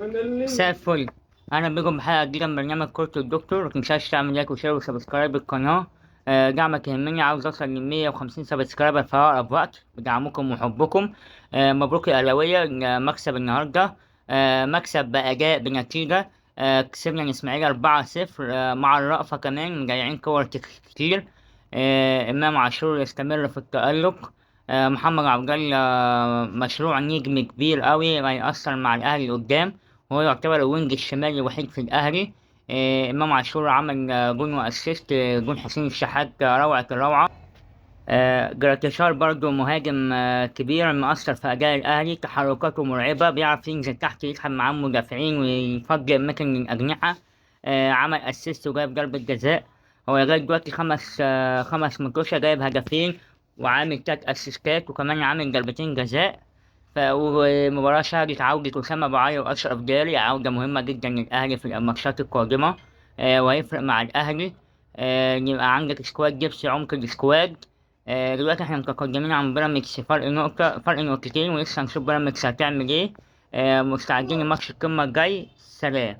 مساء الفل. اهلا بكم بحلقه جديده من برنامج كورة الدكتور. متنساش تعمل لايك وشير وسبسكرايب القناه. دعمك يهمني، عاوز اوصل ل 150 سبسكرايبر في اقرب وقت بدعمكم وحبكم. مبروك الاهلاويه. مكسب النهارده. مكسب باداء بنتيجه. كسبنا الاسماعيلي 4-0. مع الرأفة كمان مضيعين كور كتير. امام عاشور يستمر في التألق. محمد عبد الله مشروع نجم كبير قوي هيأثر مع الاهلي قدام. هو يعتبر الوينج الشمالي الوحيد في الأهلي. إمام عاشور عمل جون وأسيست. جون حسين الشحات روعة الروعة. جراتيشار برضو مهاجم كبير مؤثر في أداء الأهلي، تحركاته مرعبة، بيعرف ينزل تحت يسحب معاه مدافعين ويفضي أماكن الأجنحة. عمل أسيست وجايب ضربة جزاء. هو لغاية دلوقتي خمس ماتشات جايب هدفين، وعامل 3 أسيستات، وكمان عامل ضربتين جزاء. ومباراة شهدت عودة أسامة أبو علي وأشرف داري، عودة مهمة جدا للأهلي في الماتشات القادمة. وهيفرق مع الأهلي. يبقى عندك سكواد جبس عمق السكواد. دلوقتي احنا متقدمين عن بيراميدز فرق نقطة، فرق نقطتين، ولسه هنشوف بيراميدز هتعمل ايه. مستعدين لماتش القمة الجاي. سلام.